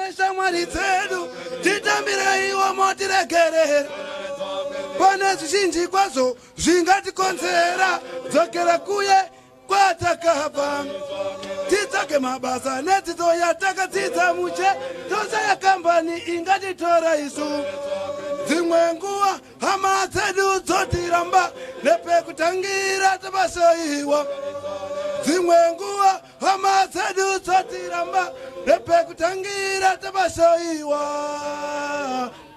neshamwari dzedu titambireiwo motiregerera. Pane zvizhinji kwazvo zvingatikonzera dzokera kuye kwatakabva. Titsvake mabasa nedzidzo yatakadzidza muche tose yakambani ingatitora isu. Dzimwe nguva hama dzedu dzotiramba nepekutangira tabashoiwa. Dzimwe nguva hama dzedu dzotiramba nepekutangira tabashoiwa.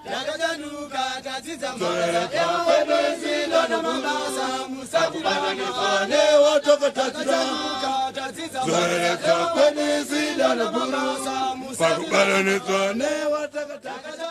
Yakajanuka tadzidza mabasa ekwenezi ndona mabasa musatibanane wotokotadzira. Tadzidza mabasa ekwenezi ndona mabasa musatibanane wotokotadzira.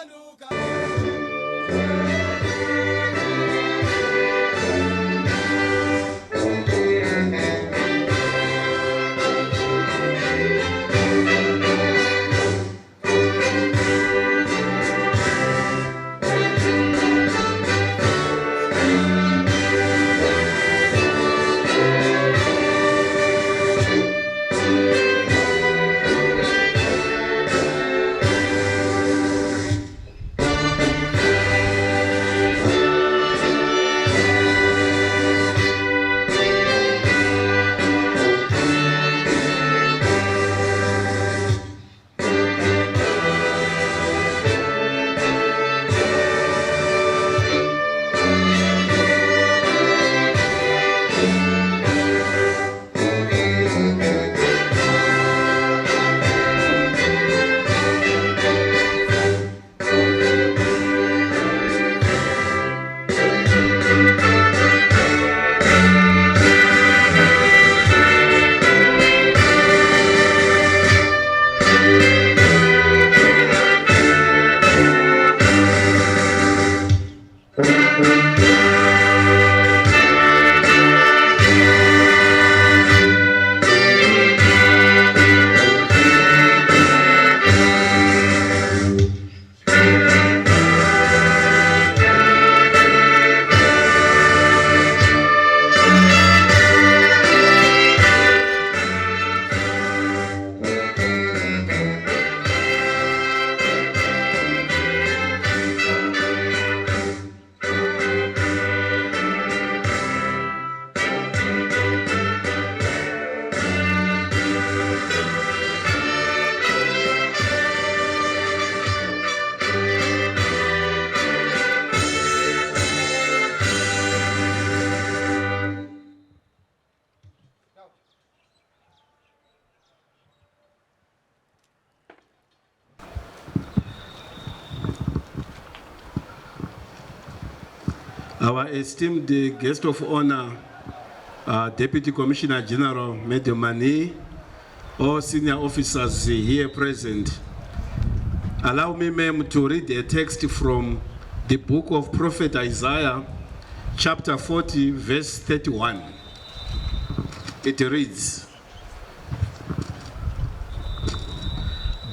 Our esteemed guest of honor, Deputy Commissioner General Major Mani, all senior officers here present. Allow me, ma'am, to read a text from the book of Prophet Isaiah, chapter 40, verse 31. It reads,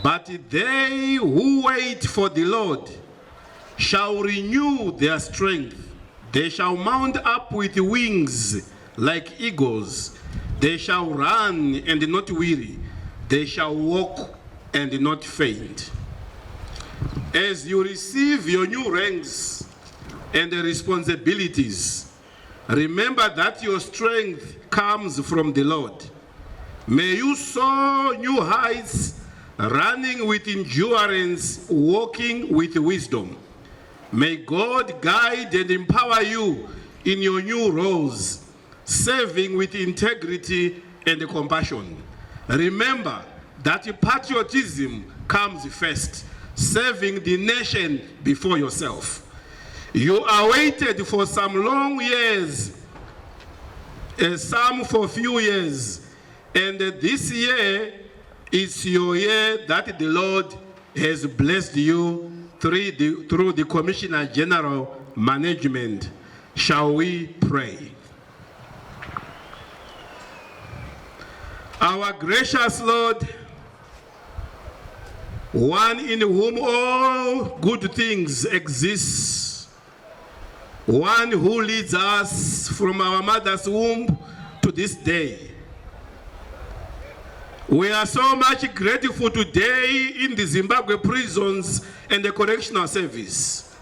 "But they who wait for the Lord shall renew their strength. They shall mount up with wings like eagles. They shall run and not weary. They shall walk and not faint." As you receive your new ranks and responsibilities, remember that your strength comes from the Lord. May you soar new heights, running with endurance, walking with wisdom. May God guide and empower you in your new roles, serving with integrity and compassion. Remember that patriotism comes first, serving the nation before yourself. You are waited for some long years, some for few years, and this year is your year that the Lord has blessed you through the Commissioner General Management. Shall we pray? Our gracious Lord, one in whom all good things exist, one who leads us from our mother's womb to this day, We are so much grateful today in the Zimbabwe prisons and the correctional service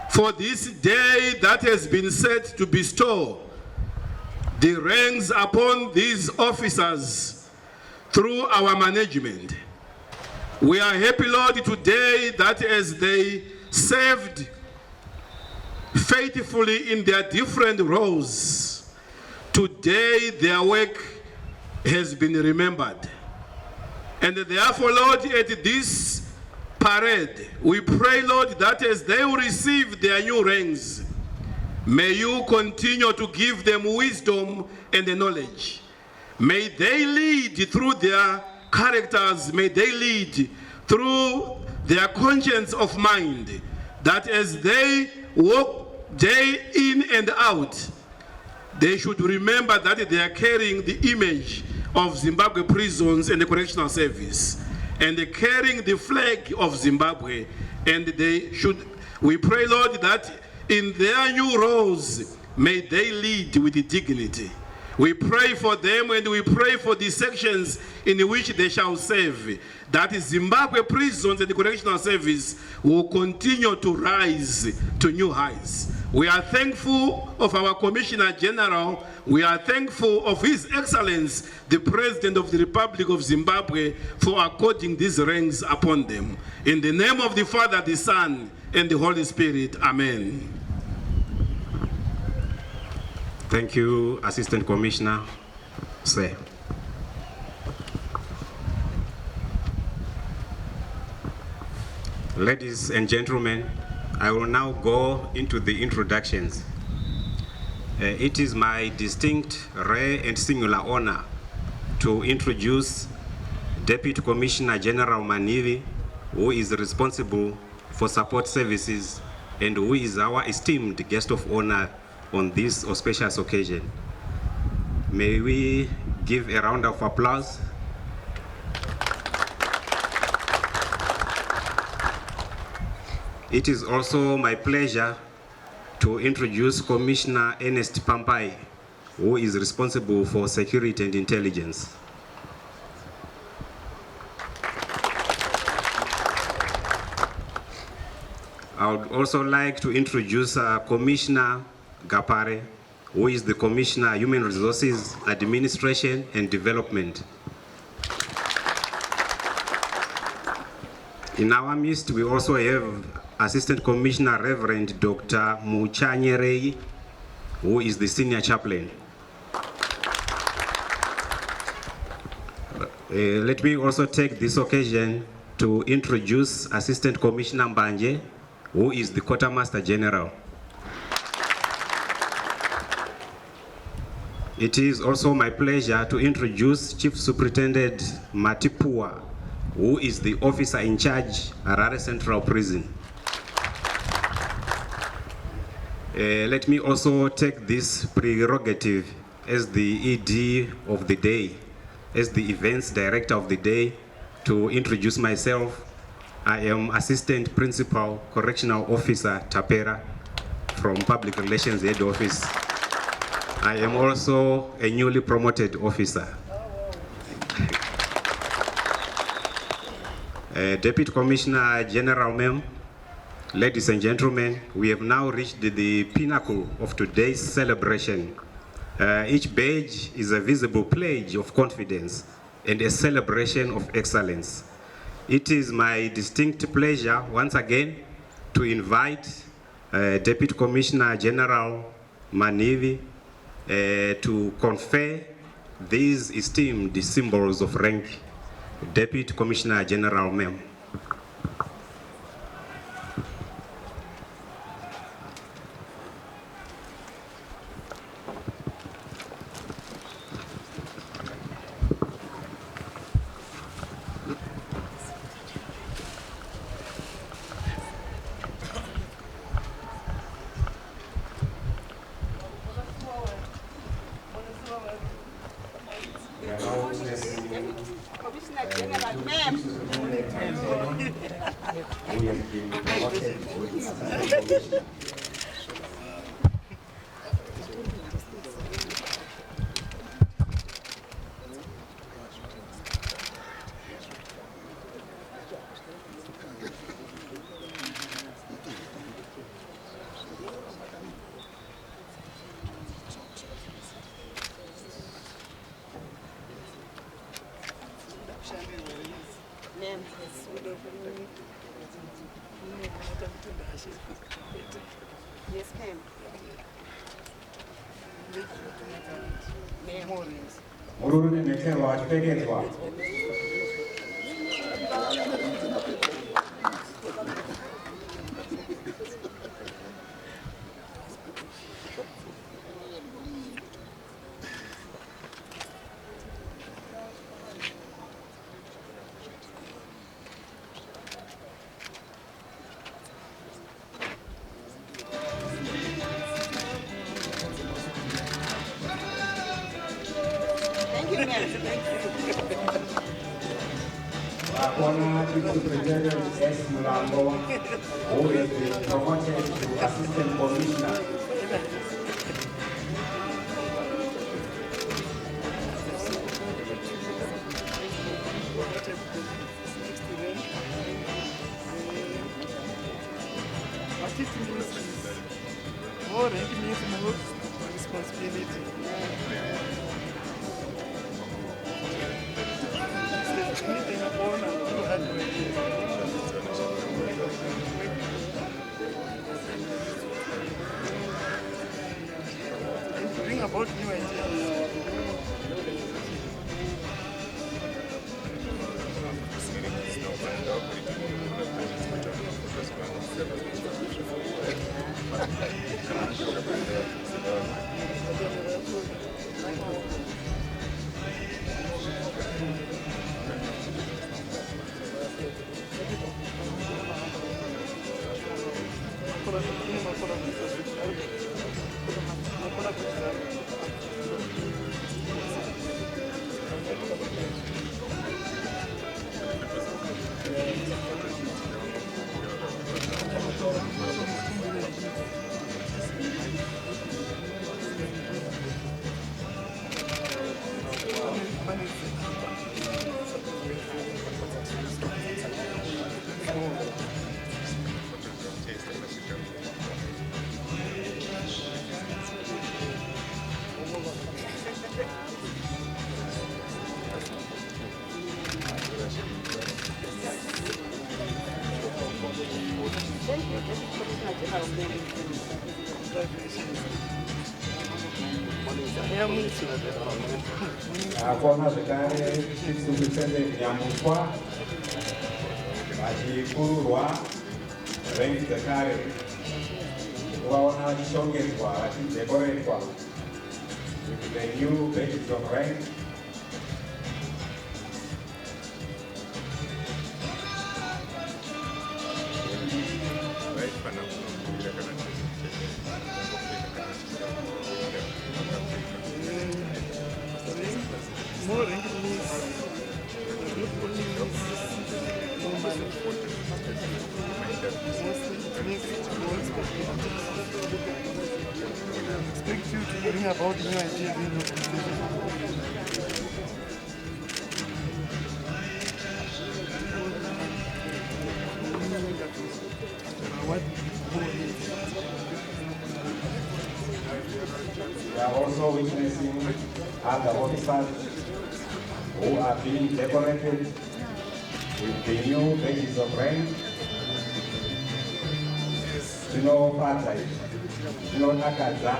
for this day that has been set to bestow the ranks upon these officers through our management. We are happy, Lord, today that as they served faithfully in their different roles, today their work has been remembered. And therefore, Lord, at this parade, we pray, Lord, that as they will receive their new ranks, may you continue to give them wisdom and knowledge. May they lead through their characters, may they lead through their conscience of mind, that as they walk day in and out, they should remember that they are carrying the image of Zimbabwe prisons and the correctional service, and carrying the flag of Zimbabwe. And we pray, Lord, that in their new roles, may they lead with dignity. We pray for them, and we pray for the sections in which they shall serve, that Zimbabwe prisons and the correctional service will continue to rise to new heights. We are thankful of our Commissioner General. We are thankful of His Excellence, the President of the Republic of Zimbabwe, for according these ranks upon them. In the name of the Father, the Son, and the Holy Spirit. Amen. Thank you, Assistant Commissioner. Sir. Ladies and gentlemen, I will now go into the introductions. It is my distinct, rare, and singular honor to introduce Deputy Commissioner General Manivi, who is responsible for support services and who is our esteemed guest of honor on this auspicious occasion. May we give a round of applause. It is also my pleasure to introduce Commissioner Ernest Pampai, who is responsible for security and intelligence. I would also like to introduce Commissioner Gapare, who is the Commissioner Human Resources, Administration and Development. In our midst, we also have Assistant Commissioner Reverend Dr. Muchanyerei, who is the Senior Chaplain. Let me also take this occasion to introduce Assistant Commissioner Mbanje, who is the Quartermaster General. It is also my pleasure to introduce Chief Superintendent Matipua, who is the officer in charge at Harare Central Prison. Let me also take this prerogative as the ED of the day, as the events director of the day, to introduce myself. I am Assistant Principal Correctional Officer Tapera from Public Relations Head Office. I am also a newly promoted officer. Deputy Commissioner General Mem, ladies and gentlemen, we have now reached the pinnacle of today's celebration. Each badge is a visible pledge of confidence and a celebration of excellence. It is my distinct pleasure once again to invite Deputy Commissioner General Manivi to confer these esteemed symbols of rank. Deputy Commissioner General Mem. Yes, ma'am. Mururu nemekerwa wachipekedzwa. Thank you, ma'am. Wakona Superintendent S. Mulambo, who has been promoted to Assistant Commissioner. More rank means more responsibility. Anything upon and do hard and bring about new ideas. Akona zvekare Superintendent Nyamuswa vachikururwa rank dzekare kuvaona vachishongedzwa vachidhekoretwa with the new badges of rank. More rank means expect you to bring about new ideas in your organization. What We are also witnessing other officers who are being decorated with the new badges of rank. Zvinofadza izvi, zvinodakadza.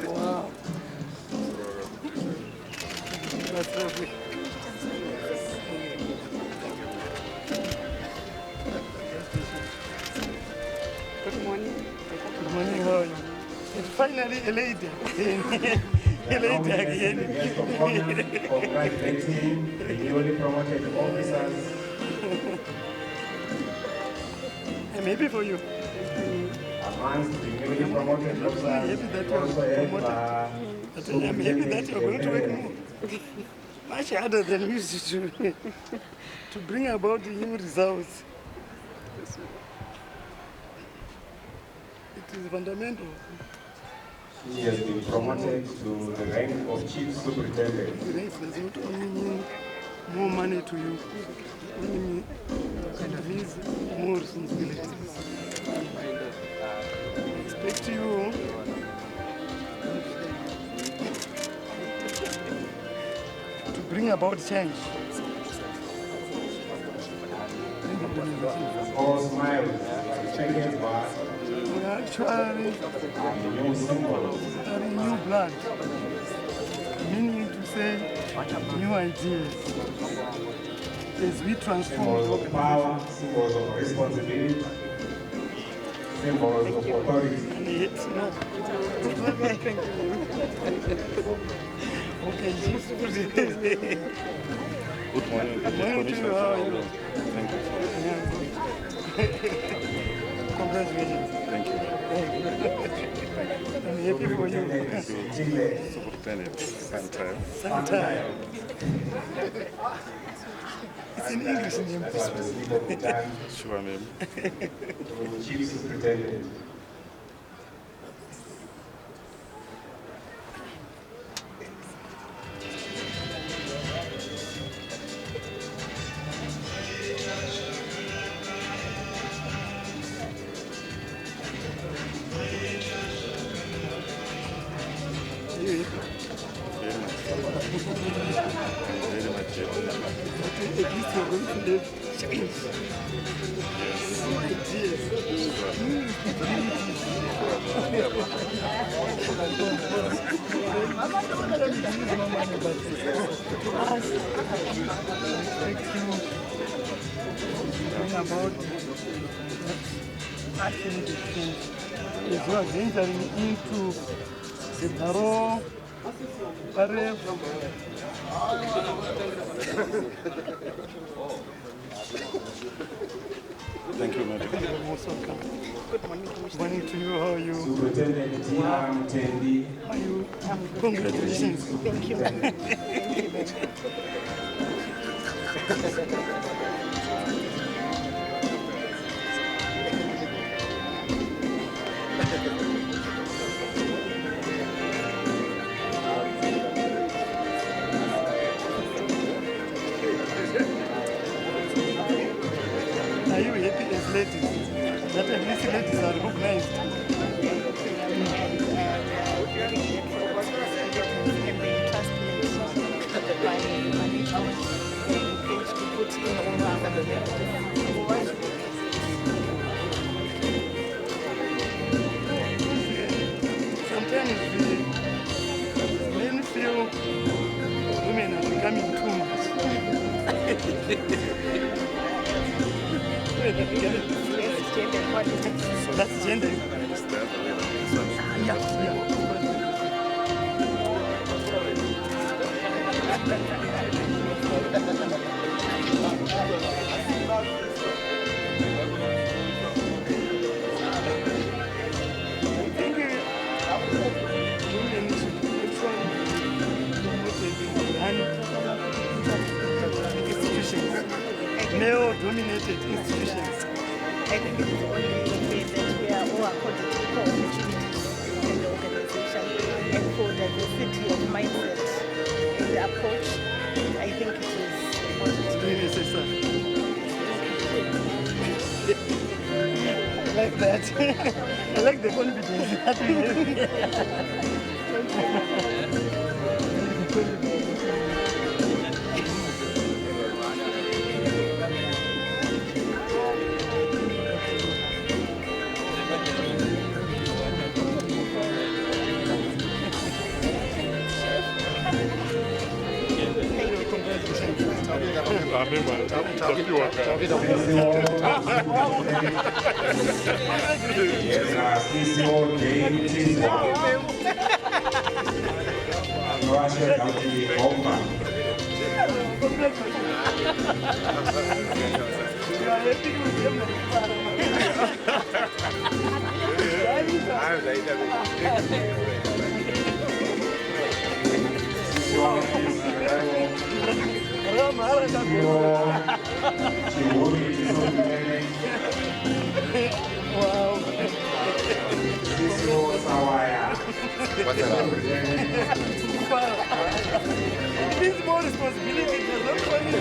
Wow. That's lovely. Good morning. Good morning, how are you? It's finally a lady again. A lady again. Guest of honor, congratulating the newly promoted officers. I'm happy for you. Amongst the newly promoted officers, we also have But I'm happy that you're going to work more. Much harder than we used to to bring about the new results. It is fundamental He has been promoted to the rank of Chief Superintendent. Grace does not only mean more money to you, only it means more responsibilities. I expect you to bring about change. All smiles, changes were We are actually a new symbol. having new blood, meaning to say new ideas as we transform Symbols the of power, symbols of responsibility, symbols of authority. organization. No. Okay, just put it this way. Good morning, Good morning to you. How are you? Thank you. Congratulations. Thank you. I'm happy for you. Superintendent, sometime. Sometime. It's in English name. That was the slip of the tongue Sure, ma'am. to Chief Superintendent. Very much. Very much. At least you're going to live change. New ideas. About acting the change as you are entering into the Baro area. Thank you, madam. You're most welcome. Good morning to you. How are you? Superintendent Tina Tendi. How are you? Congratulations. Thank you. Are you happy as ladies? That at least ladies are recognized. Sometimes men feel women are becoming too much. That's gender. Yeah. Thank you. Women should actually institutions, male-dominated institutions. I think it is only the way that we are all according to equal opportunities in the organization and for diversity of mindset in the approach. I think it is important. Very necessary. I like that. I like the confidence that we Wow. It means more responsibility. There's not only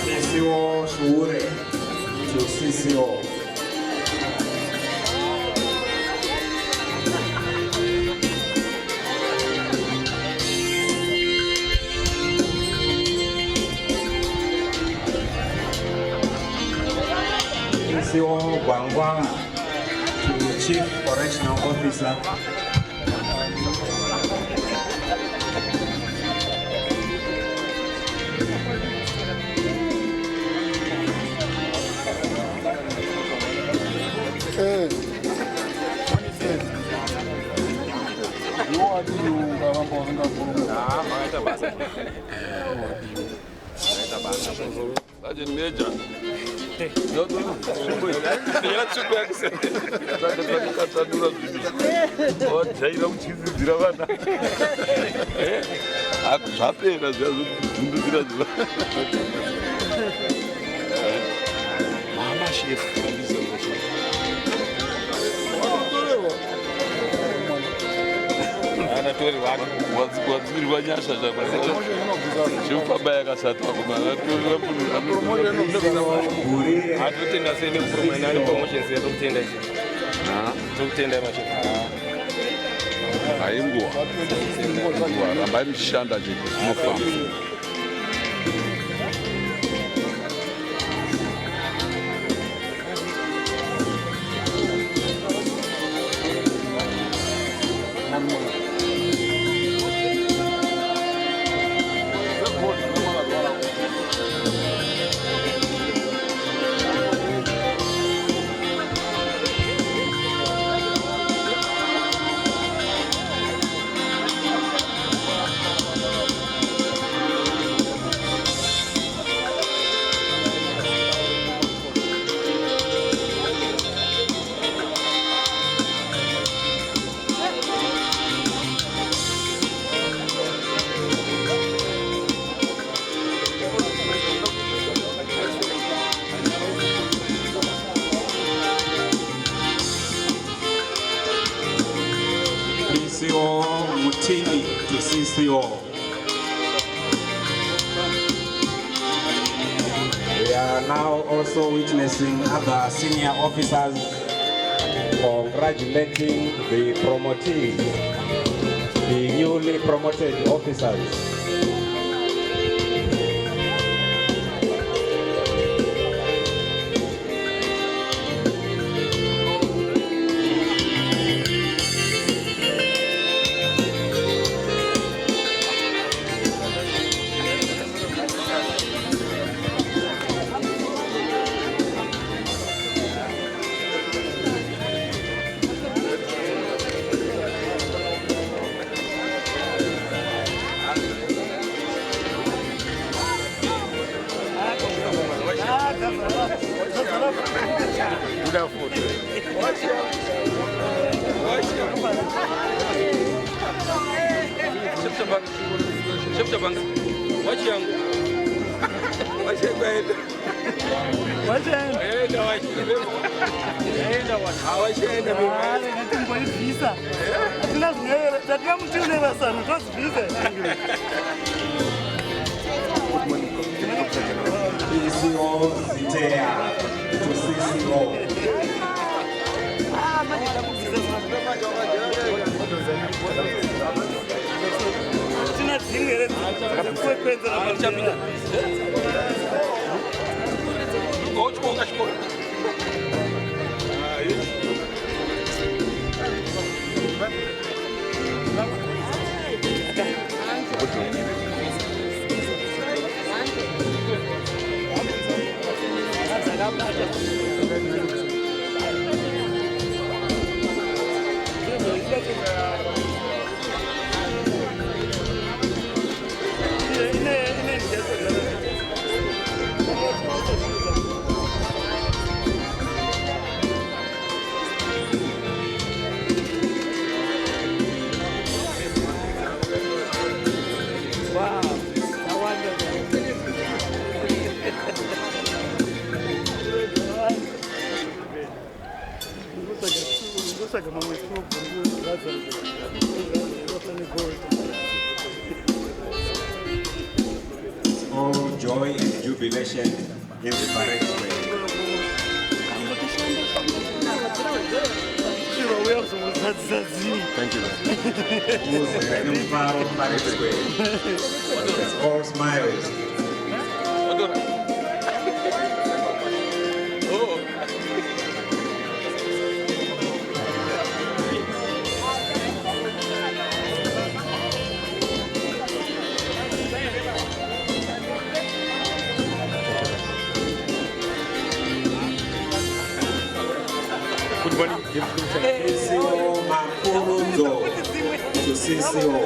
CCO Shure to CCO. CCO Gwangwanga to Chief Correctional Officer. Sergeant Major. Mama chef. Waziri wa nyasha chakwa kasatu kumana atotenda sene kupromenani promotion zetu kutenda hizi tukutenda macho ainguwa ramba mishanda je kumafamba CCO Mutini to CCO. We are now also witnessing other senior officers congratulating the promotees, the newly promoted officers. All joy and jubilation in the parade square. Thank you. Parade square. All smiles. CCO Makuruzo to CCO.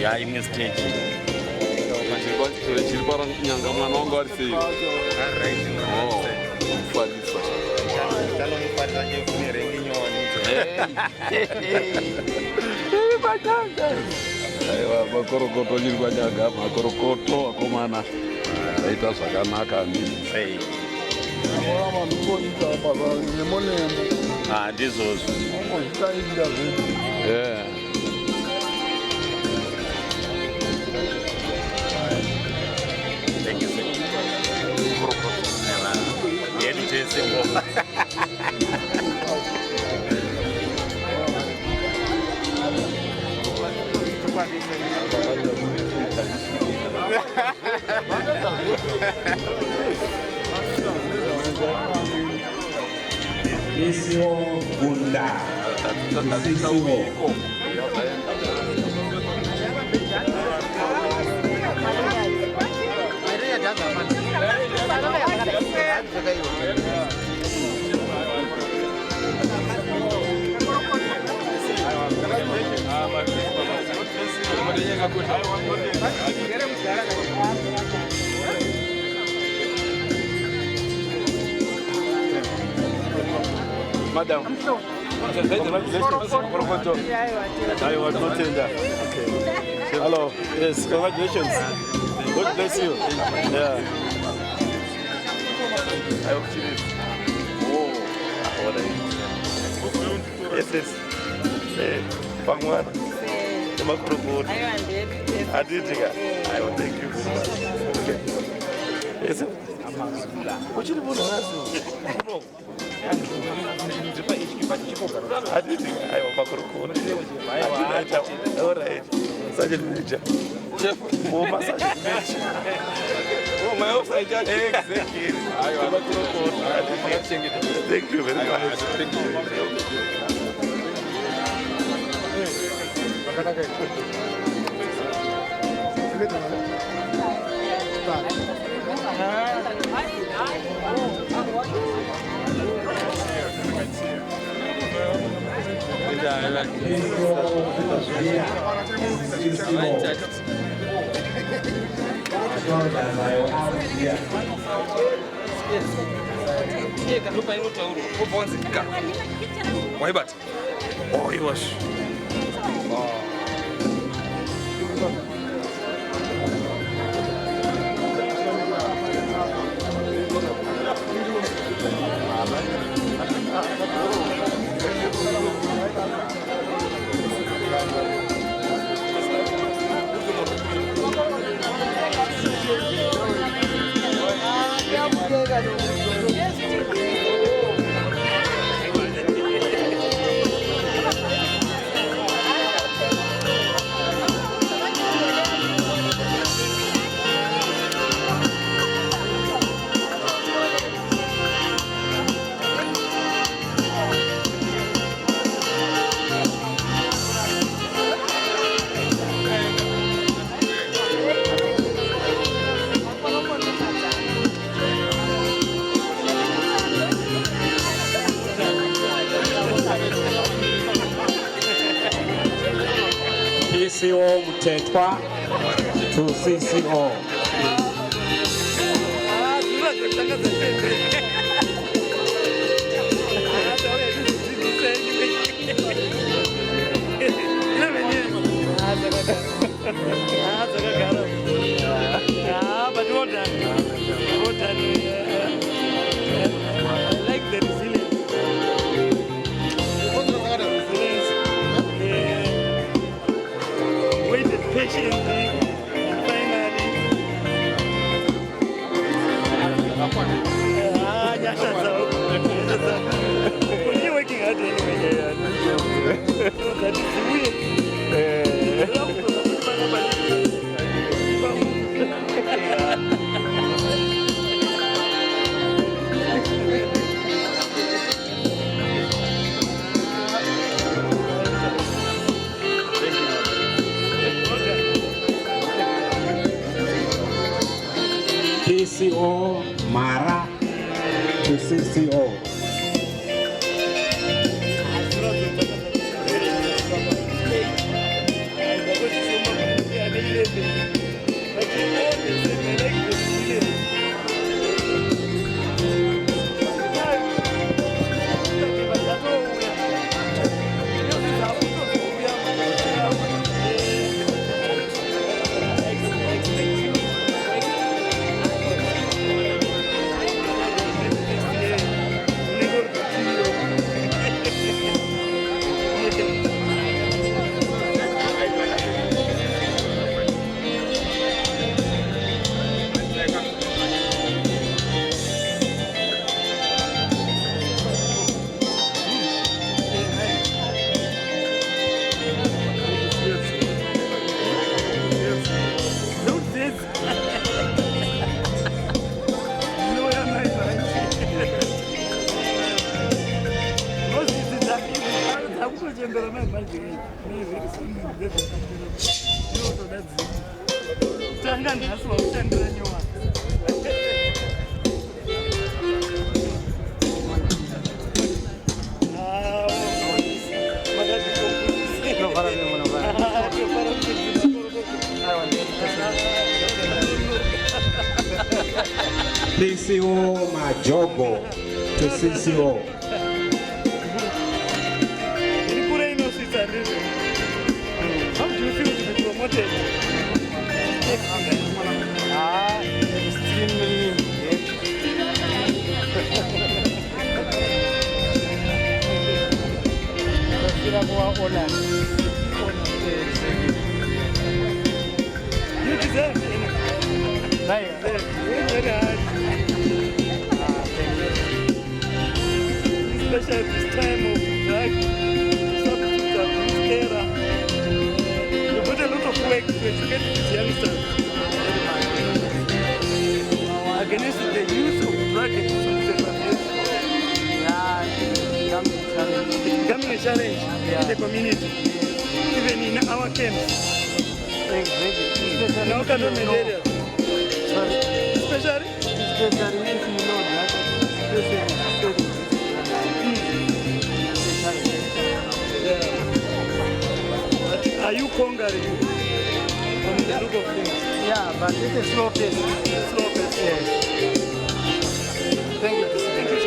Yeah, imwe stage. Chiri para nyanga mwana wangu ari sei. Oh, kufarisa. Tanomufarisa nyefunere nginyoni. Aiwa, makorokoto chiri kwanyanga, makorokoto akomana. Aita zvakanaka ndizvo. Ndizvozvo. Yeah. Thank you, sir. CCO Bunda. CCO. Madam. Hello. Yes, congratulations. God bless you. Yeah. I hope she is. Oh, what are you? Yes, yes. Pangwan. I did. I will thank you so much. Okay. Yes, sir. What you doing? I did. I will back all right. Sergeant Major. Chef. Oh, my Sergeant Major. Oh, my outside judge. Exactly. Thank you very much. Thank Iye kanopa inotauro obva wanzi ga waibata iwashu PCO Mutetwa to CCO. But well done. Well done. I like the resilience. Waited patiently and finally. You're working hard anyway. So that is weird. PCO Mara to CCO. PCO Majobo to CCO. How do you feel to be promoted? Extremely honored. You deserve it. Especially at this time of drug substance abuse era. You put a lot of work to educate these youngsters against the use of drug and substance abuse. It's becoming a challenge in the community, even in our camps. In our cantonment areas. Especially if you know that, But are you conquering from the look of things? Yeah, but it's a slow pace. Slow pace. Yes. Thank you.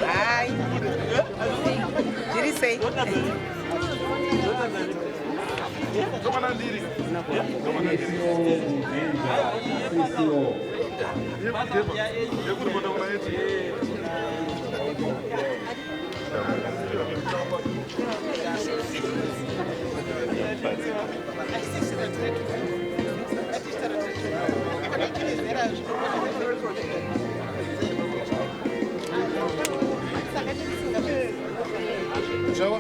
Hi. Did he say? Joa?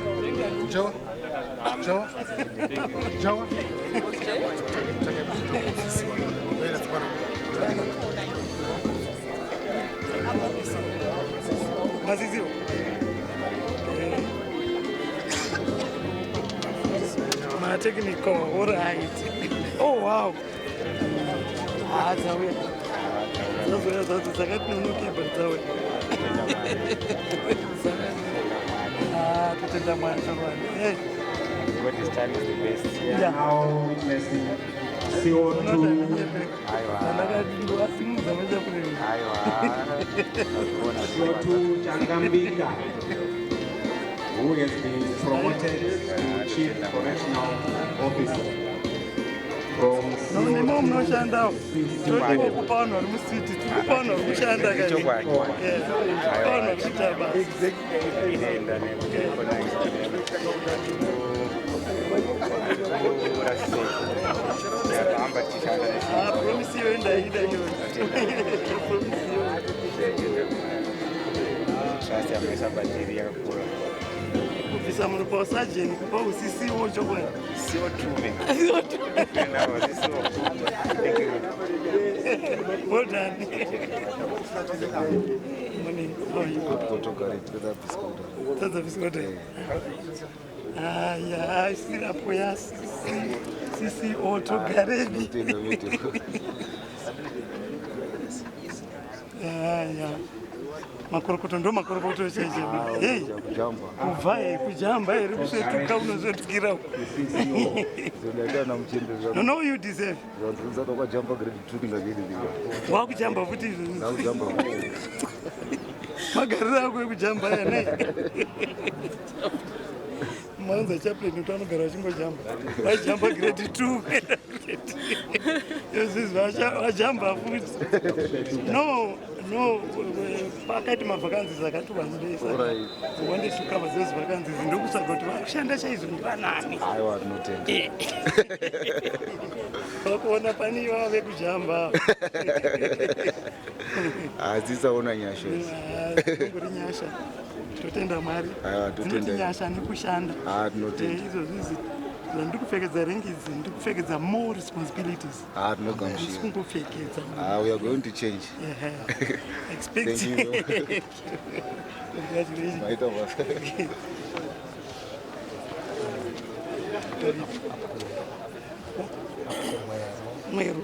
Maziziwo. My technical, all right. Oh, wow. That's a way. That's a second no keeper. What is time is the best. We are Yeah. now witnessing CO2. CO2 Changambika, who has been promoted to Chief Correctional Officer from No, munoshanda tiri kupaona uri musiti tiri kupaona uri kushanda kupaona kuita basa promisi iyo ndaida iyo kubvisa munhu pausajeni kupa usisiwo chokwadi well done. Morning. How are you? That's a biscuit. Yeah, I see that for us. CC Auto Garage. Yeah. Makorokoto ndo makorokoto cheche. Hey. Kuvai kujamba iri kusvetuka unozvetukira. No, you deserve. Wakujamba futi izvo. Magariro ako ekujamba ene. Manza chaplain utanogara uchingojamba. Wajamba grade 2 kuenda grade. Yozizwa wajamba futi. No, pakati mavhakanzi akati vanodesa. Wandeshuka vazezi vakanzi ndokusaka kuti vakushanda chaizvo ndivanani. Aiwa tinotenda. Wakuona pani vave kujamba. Adzisaona nyasha. Ngori nyasha. Totenda Mwari. Totenda nyasha nekushanda. Tinotenda. Izvo ndikupfekedza ringi idzi ndikupfekedza more responsibilities. Tinogamuchira. Sikungopfekedza. We are going to change. Expect. Thank you. Congratulations. Maita basa. Mwero.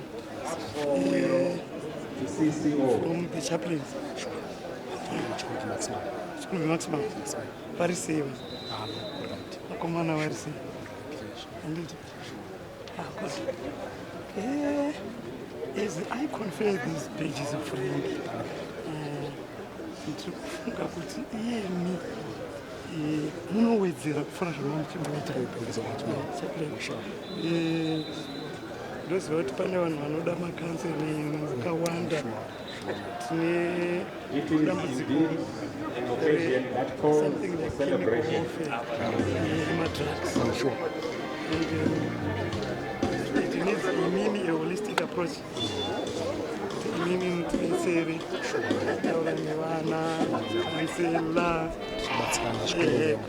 From the chaplains. School maximum. Very safe. Akomana very safe. Indeed. As I confer these pages of friend, ndikufunga kuti iyemi munowedzera kufana zvamamuchimboita ndoziva kuti pane vanhu vanoda makanseling akawanda tine dambudziko something like chemical warfare nemadrugs and it needs a holistic approach. Imini mtibetsere taura nevana kansela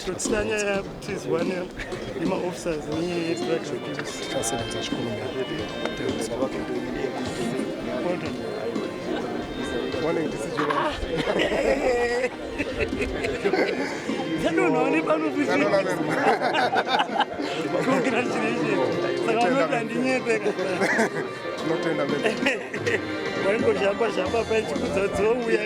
totsanya yatizwane nemaofficers nedrug abuse Congratulations. Saka vanoti ndinyepe Tinotenda mimi. Waingozhamba pachikudza dzouya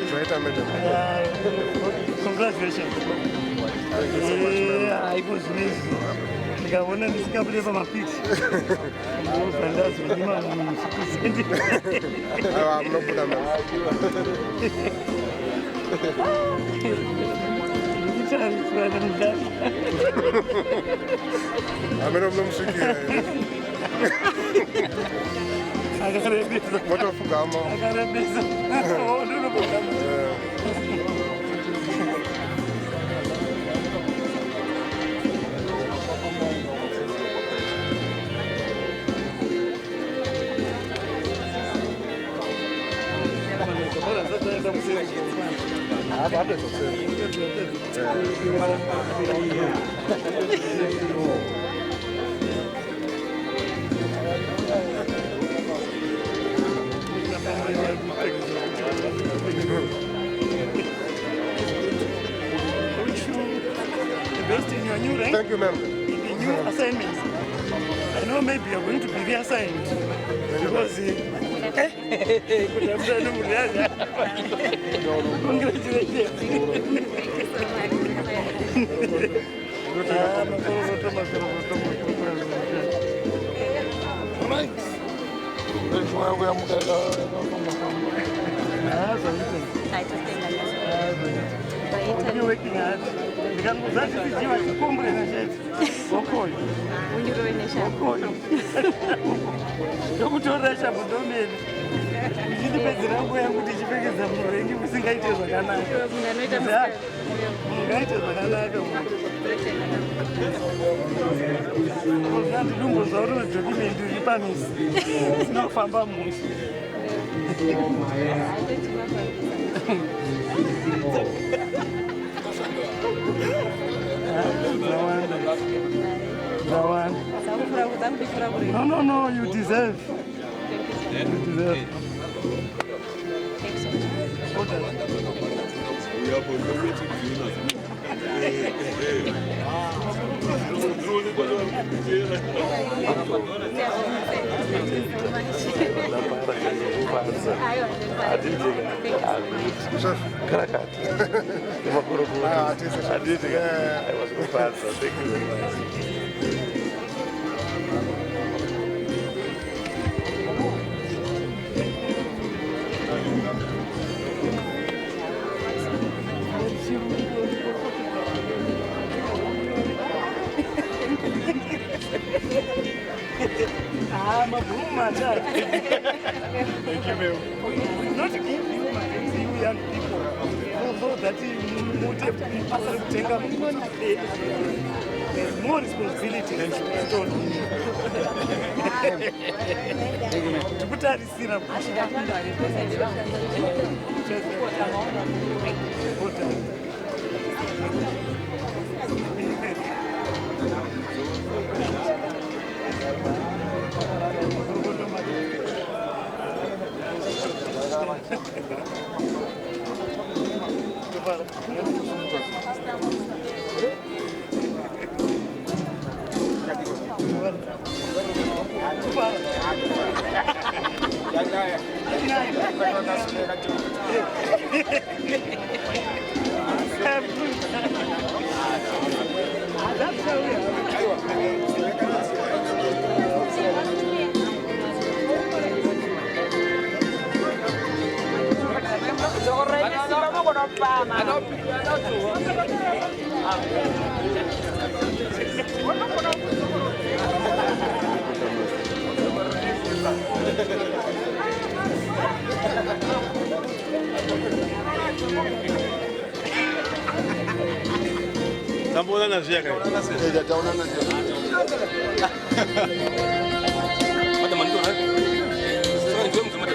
Zvaita madam. Congratulations. Haiko zvinezvi ndikaona ndisikabule pamapichi ndazonyima munhu sikusendi munobuda ndikutariswana mudari amene munomusvikira akarebesa motofugama akarebesa ndinopogama Based in your new rank, thank you, ma'am. in the new assignments. I know maybe you're going to be reassigned because congratulations. You're working hard. Yokutorasha mudomeni ichindipedzera nguva yangu tichipfekedzera murengi musingaite zvakanaka mungaite zvakanaka ndinongozva uri nedokumendi iri pamisi sinofamba musi No, you deserve. You deserve. Thank you, ma'am. Not to give you young people, although that you would have to be passing to take up there's more responsibility than you told me. To put out this syrup. Tambuona njia kai. Ndio taona na njia. Mata manito na. Sasa ndio mzima.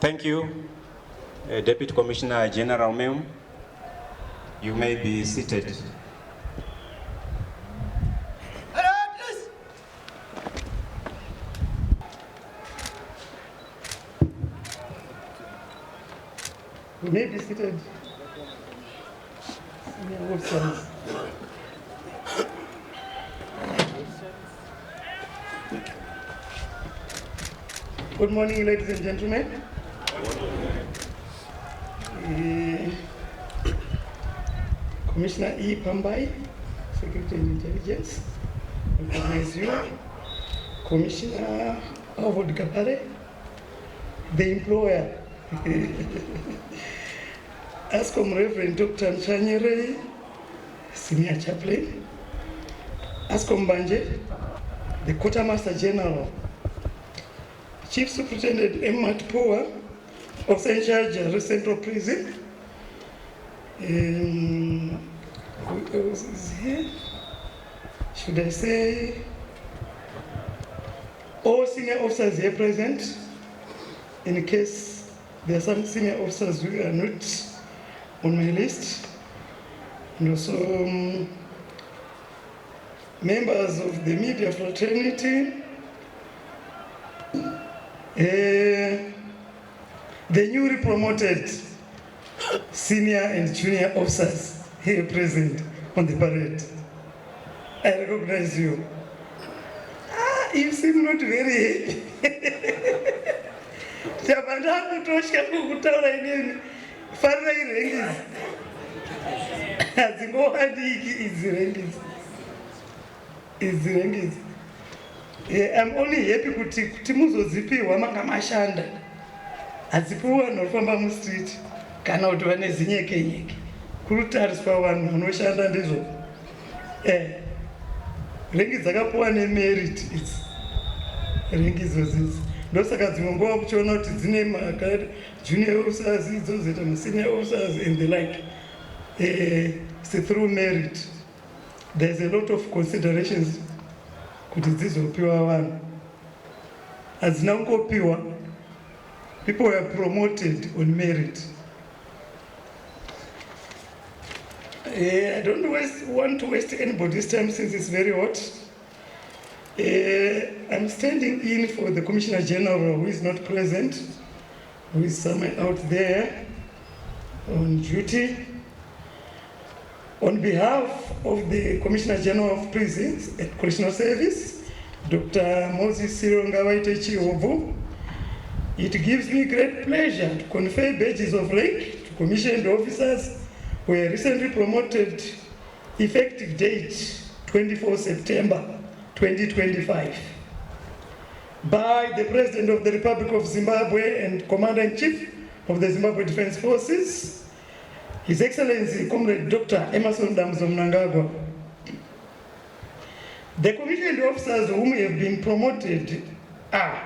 Thank you, Deputy Commissioner General Mem. You may be seated. You may be seated. Senior officers. Good morning, ladies and gentlemen. Commissioner E. Pambai, Secretary of Intelligence, recognize you. Commissioner Avod Kapare, the employer. ASCOM Reverend Dr. Chanyere, Senior Chaplain. ASCOM Banje, the Quartermaster General. Chief Superintendent Emma Poa, of St. George Central Prison. Who else is here? Should I say all senior officers here present? In case there are some senior officers who are not on my list. And also members of the media fraternity, the newly promoted senior and junior officers here present on the parade. I recognize you. You seem not very happy. Chabanda kutoshka kukutaura inini. Fara irengizi. Zingo hadiki izirengizi. Izirengizi. I'm only happy kuti muzozipiwa makamashanda. Azipiwa norufamba mu street kana kuti vane zinyeke kurutariswa vanhu vanoshanda ndizvo. Rengi dzakapuwa nemerit idzi. Rengi izvozvi. Ndosaka dzimwe nguva kuchiona kuti dzine junior officers idzozoita senior officers and the like. See through merit. There's a lot of considerations kuti dzizopiwa vanhu. Hadzina kungopiwa. People were promoted on merit. I don't want to waste anybody's time since it's very hot. I'm standing in for the Commissioner General who is not present, who is somewhere out there on duty. On behalf of the Commissioner General of Prisons and Correctional Service, Dr. Moses Sirongawaite Chihovu, it gives me great pleasure to confer badges of rank to commissioned officers who were recently promoted, effective date 24 September 2025, by the President of the Republic of Zimbabwe and Commander-in-Chief of the Zimbabwe Defense Forces, His Excellency Comrade Dr. Emerson Damzo Mnangagwa. The commissioned officers whom have been promoted are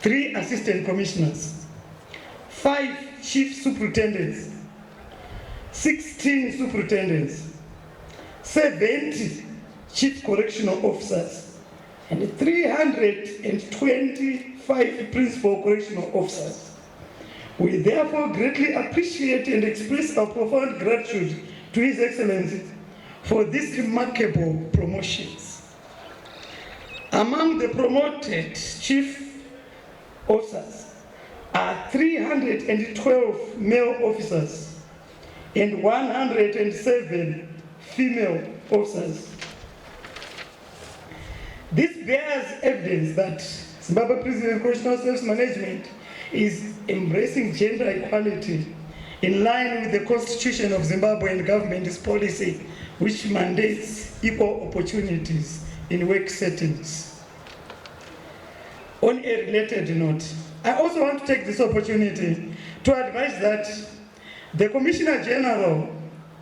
3 assistant commissioners, 5 chief superintendents, 16 superintendents, 70 chief correctional officers, and 325 principal correctional officers. We therefore greatly appreciate and express our profound gratitude to His Excellency for these remarkable promotions. Among the promoted chief officers are 312 male officers and 107 female officers. This bears evidence that Zimbabwe Prison and Correctional Service Management is embracing gender equality in line with the Constitution of Zimbabwe and government's policy, which mandates equal opportunities in work settings. On a related note, I also want to take this opportunity to advise that the Commissioner General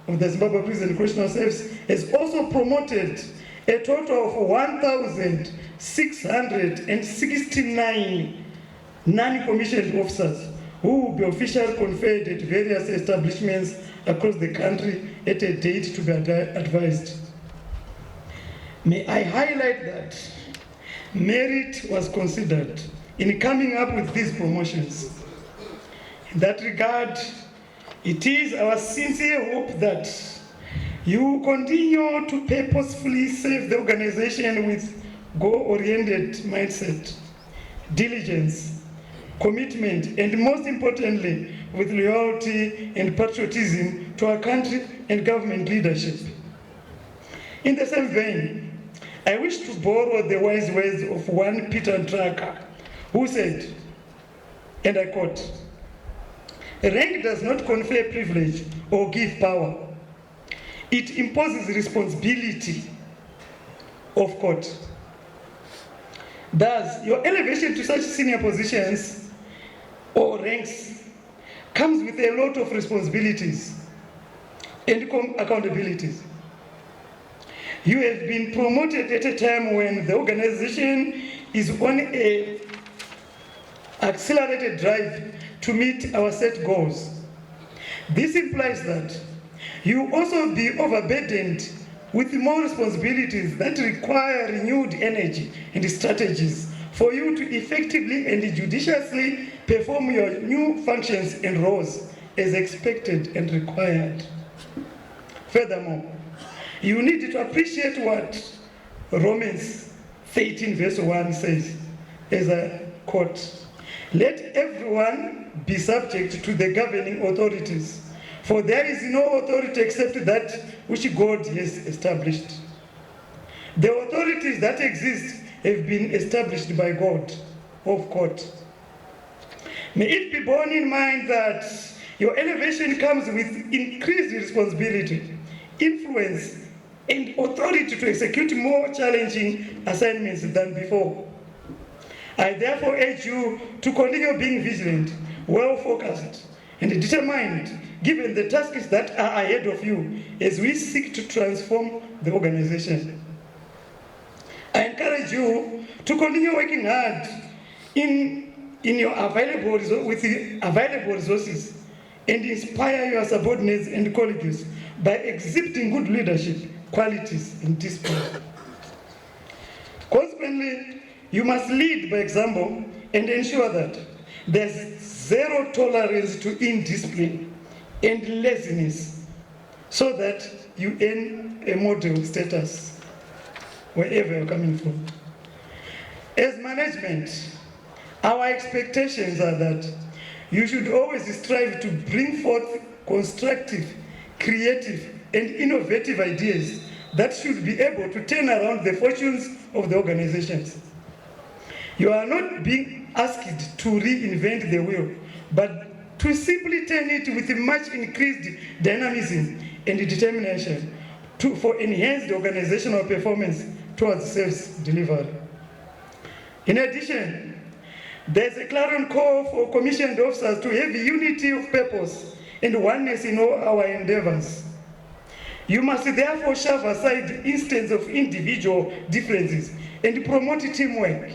of the Zimbabwe Prison and Correctional Service has also promoted a total of 1,669 non-commissioned officers who will be officially conferred at various establishments across the country at a date to be advised. May I highlight that merit was considered in coming up with these promotions. In that regard, it is our sincere hope that you will continue to purposefully serve the organization with goal-oriented mindset, diligence, commitment, and most importantly, with loyalty and patriotism to our country and government leadership. In the same vein, I wish to borrow the wise words of one Peter Drucker, who said, and I quote, "Rank does not confer privilege or give power. It imposes responsibility," of quote. Thus, your elevation to such senior positions or ranks comes with a lot of responsibilities and accountabilities. You have been promoted at a time when the organization is on an accelerated drive to meet our set goals. This implies that you will also be overburdened with more responsibilities that require renewed energy and strategies for you to effectively and judiciously perform your new functions and roles as expected and required. Furthermore, you need to appreciate what Romans 13 verse 1 says, as I quote, "Let everyone be subject to the governing authorities, for there is no authority except that which God has established." The authorities that exist have been established by God, of quote. May it be borne in mind that your elevation comes with increased responsibility, influence, and authority to execute more challenging assignments than before. I therefore urge you to continue being vigilant, well-focused, and determined, given the tasks that are ahead of you as we seek to transform the organization. I encourage you to continue working hard with the available resources and inspire your subordinates and colleagues by exhibiting good leadership qualities and discipline. Consequently, you must lead by example and ensure that there's zero tolerance to indiscipline and laziness, so that you earn a model status wherever you're coming from. As management, our expectations are that you should always strive to bring forth constructive, creative, and innovative ideas that should be able to turn around the fortunes of the organizations. You are not being asked to reinvent the wheel, but to simply turn it with much increased dynamism and determination for enhanced organizational performance towards service delivery. In addition, there's a clarion call for commissioned officers to have unity of purpose and oneness in all our endeavors. You must therefore shove aside instances of individual differences and promote teamwork.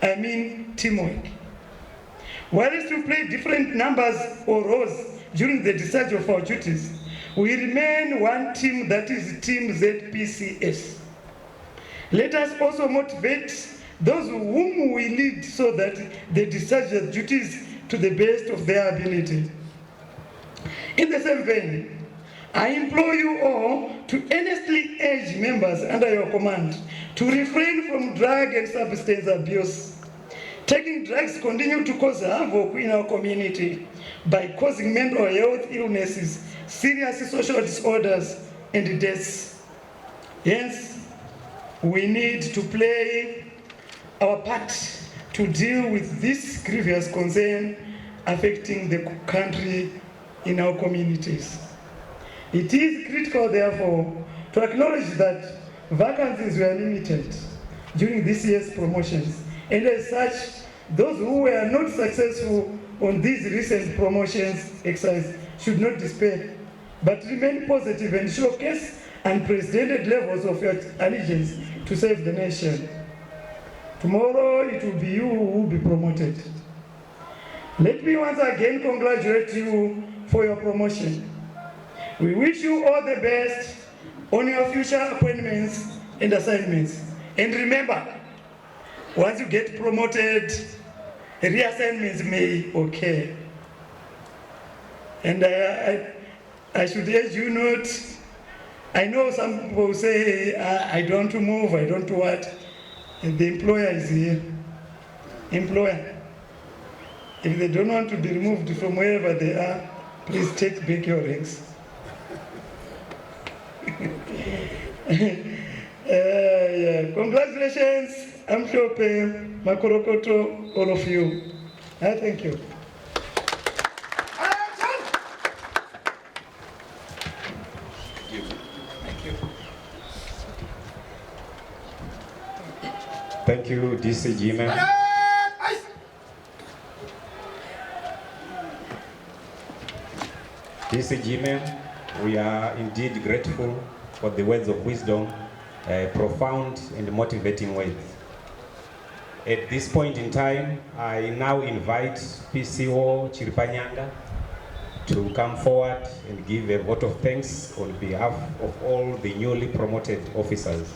I mean teamwork. Whilst we play different numbers or roles during the discharge of our duties, we remain one team, that is Team ZPCS. Let us also motivate those whom we lead so that they discharge their duties to the best of their ability. In the same vein, I implore you all to earnestly urge members under your command to refrain from drug and substance abuse. Taking drugs continue to cause havoc in our community by causing mental health illnesses, serious social disorders, and deaths. Hence, we need to play our part to deal with this grievous concern affecting the country in our communities. It is critical, therefore, to acknowledge that vacancies were limited during this year's promotions, and as such, those who were not successful on these recent promotions exercise should not despair, but remain positive and showcase unprecedented levels of your allegiance to serve the nation. Tomorrow it will be you who will be promoted. Let me once again congratulate you for your promotion. We wish you all the best on your future appointments and assignments. And remember, once you get promoted, reassignments may occur. And I should urge you not, I know some people say, I don't want to move, I don't want to what. The employer is here. Employer, if they don't want to be removed from wherever they are, please take back your ranks. Yeah. Congratulations, Amshope, Makorokoto, all of you. Thank you. Thank you, DCG man. DCG man, we are indeed grateful for the words of wisdom, profound and motivating words. At this point in time, I now invite PCO Chiripanyanga to come forward and give a vote of thanks on behalf of all the newly promoted officers.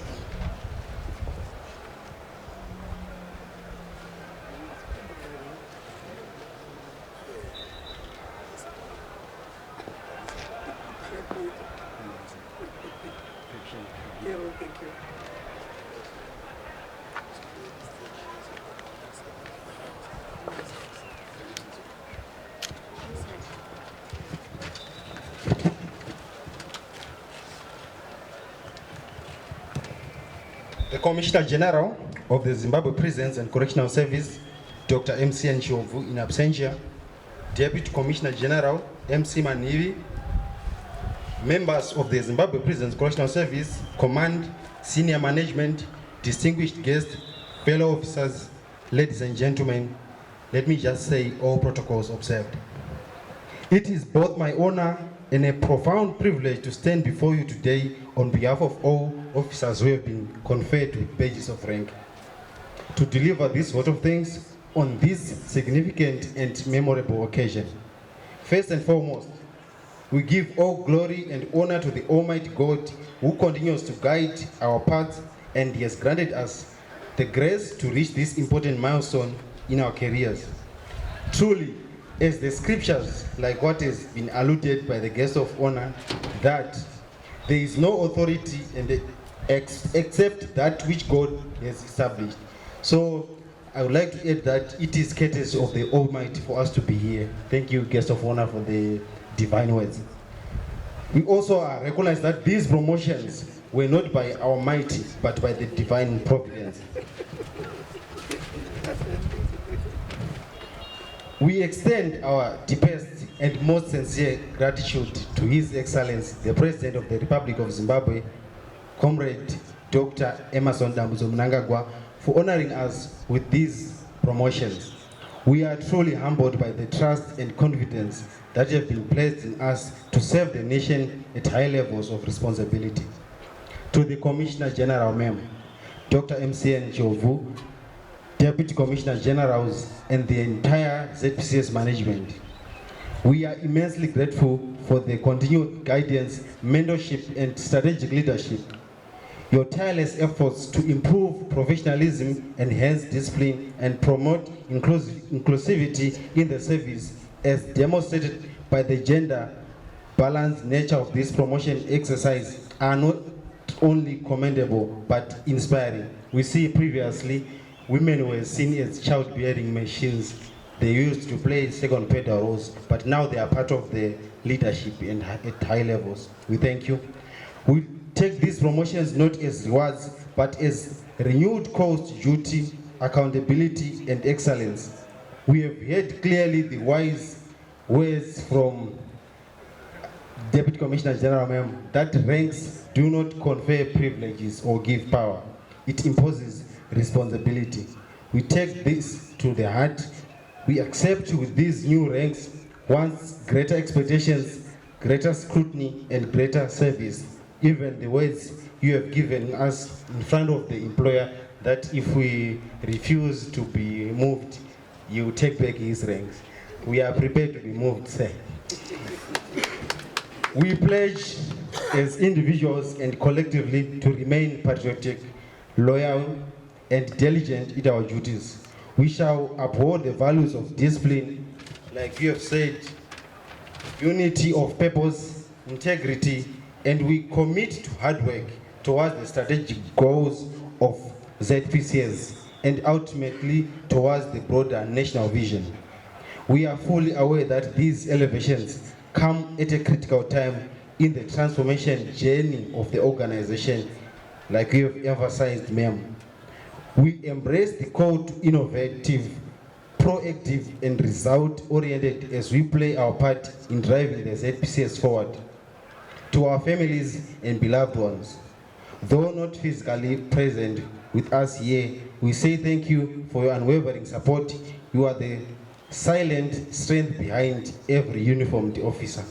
The Commissioner General of the Zimbabwe Prisons and Correctional Service, Dr. MC Nshovu in absentia, Deputy Commissioner General MC Manivi, members of the Zimbabwe Prisons Correctional Service, Command, Senior Management, distinguished guests, fellow officers, ladies and gentlemen, let me just say all protocols observed. It is both my honor and a profound privilege to stand before you today on behalf of all officers who have been conferred with badges of rank, to deliver this vote of thanks on this significant and memorable occasion. First and foremost, we give all glory and honor to the Almighty God who continues to guide our path, and He has granted us the grace to reach this important milestone in our careers. Truly, as the scriptures, like what has been alluded by the guest of honor, that there is no authority except that which God has established. So I would like to add that it is courtesy of the Almighty for us to be here. Thank you, guest of honor, for the divine words. We also recognize that these promotions were not by our might, but by the divine providence. We extend our deepest and most sincere gratitude to His Excellency, the President of the Republic of Zimbabwe, Comrade Dr. Emmerson Dambudzo Mnangagwa, for honoring us with these promotions. We are truly humbled by the trust and confidence that have been placed in us to serve the nation at high levels of responsibility. To the Commissioner General Mem, Dr. MCN Chovu, Deputy Commissioner Generals, and the entire ZPCS management, we are immensely grateful for the continued guidance, mentorship, and strategic leadership. Your tireless efforts to improve professionalism, enhance discipline, and promote inclusivity in the service, as demonstrated by the gender-balanced nature of this promotion exercise, are not only commendable but inspiring. We see previously women were seen as childbearing machines. They used to play second pedal roles, but now they are part of the leadership and at high levels. We thank you. We take these promotions not as rewards, but as renewed calls to duty, accountability, and excellence. We have heard clearly the wise words from Deputy Commissioner General Mem that ranks do not confer privileges or give power. It imposes responsibility. We take this to the heart. We accept with these new ranks once greater expectations, greater scrutiny, and greater service. Even the words you have given us in front of the employer, that if we refuse to be moved, you take back his ranks. We are prepared to be moved, sir. We pledge as individuals and collectively to remain patriotic, loyal, and diligent in our duties. We shall uphold the values of discipline, like you have said, unity of purpose, integrity, and we commit to hard work towards the strategic goals of ZPCS and ultimately towards the broader national vision. We are fully aware that these elevations come at a critical time in the transformation journey of the organization, like you have emphasized, ma'am. We embrace the call to innovative, proactive, and result-oriented as we play our part in driving the ZPCS forward. To our families and beloved ones, though not physically present with us here, we say thank you for your unwavering support. You are the silent strength behind every uniformed officer.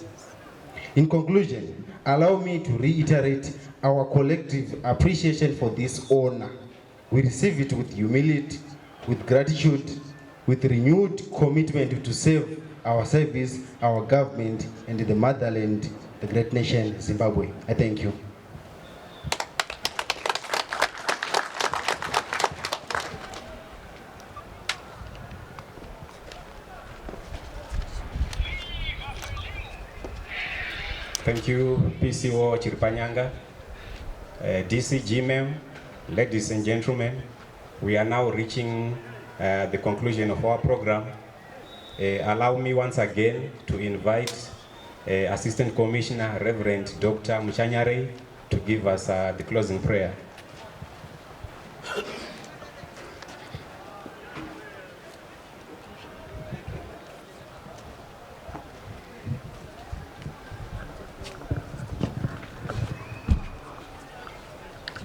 In conclusion, allow me to reiterate our collective appreciation for this honor. We receive it with humility, with gratitude, with renewed commitment to serve our service, our government, and the motherland, the great nation, Zimbabwe. I thank you. Thank you, PCO Chirpanyanga, DCG ma'am, ladies and gentlemen. We are now reaching the conclusion of our program. Allow me once again to invite Assistant Commissioner Reverend Dr. Muchanyare to give us the closing prayer.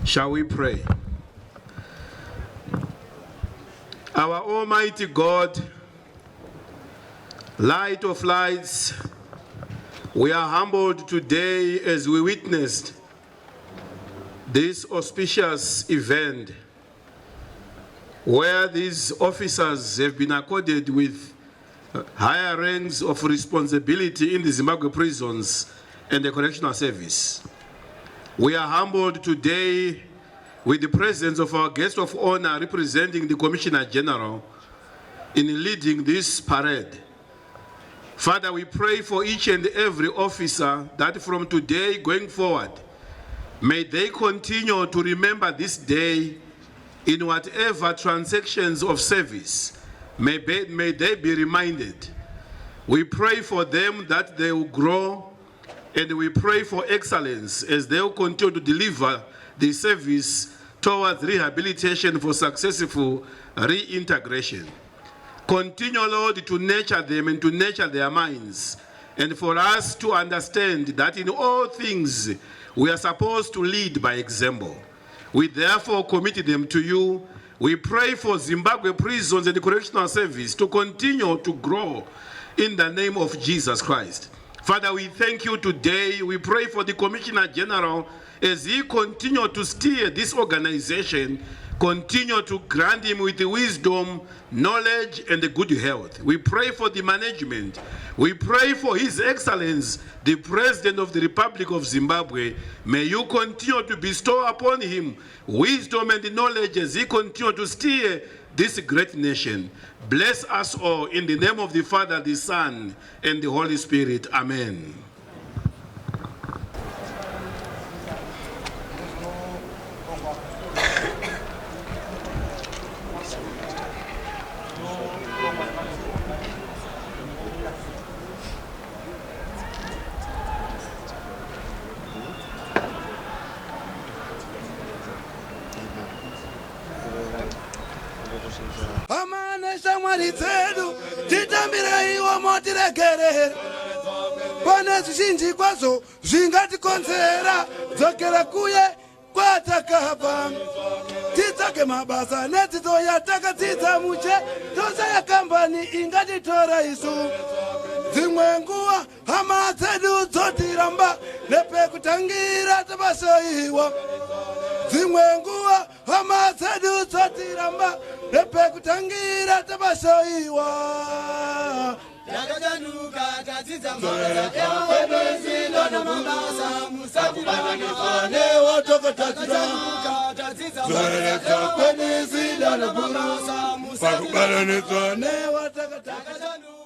Shall we pray? Our Almighty God, Light of lights, we are humbled today as we witnessed this auspicious event where these officers have been accorded with higher ranks of responsibility in the Zimbabwe prisons and the correctional service. We are humbled today with the presence of our guest of honor representing the Commissioner General in leading this parade. Father, we pray for each and every officer that from today going forward, may they continue to remember this day in whatever transactions of service. May they be reminded. We pray for them that they will grow, and we pray for excellence as they will continue to deliver the service towards rehabilitation for successful reintegration. Continue, Lord, to nurture them and to nurture their minds, and for us to understand that in all things we are supposed to lead by example. We therefore commit them to you. We pray for Zimbabwe prisons and the correctional service to continue to grow in the name of Jesus Christ. Father, we thank you today. We pray for the Commissioner General as he continue to steer this organization. Continue to grant him with the wisdom, knowledge, and the good health. We pray for the management. We pray for His Excellence, the President of the Republic of Zimbabwe. May you continue to bestow upon him wisdom and knowledge as he continue to steer this great nation. Bless us all in the name of the Father, the Son, and the Holy Spirit. Amen. Amane shamwari dzedu titambireiwo motiregerera pane zvizhinji kwazvo zvingatikonzera dzokera kuye kwatakabva tidzake mabasa nedzidzo yatakadzidza muche tose yakambani ingatitora isu dzimwe nguva hama dzedu dzotiramba nepekutangira tabashoiwa dzimwe nguva hama dzedu dzotiramba nepekutangira tabashoiwa Yakajanuka tadzidza mabasa emakwenezi mabasa musakubananidzwa newotokotadzira tadzidza mabasa ekwenezi mabasa musakubananidzwa newotokotadzira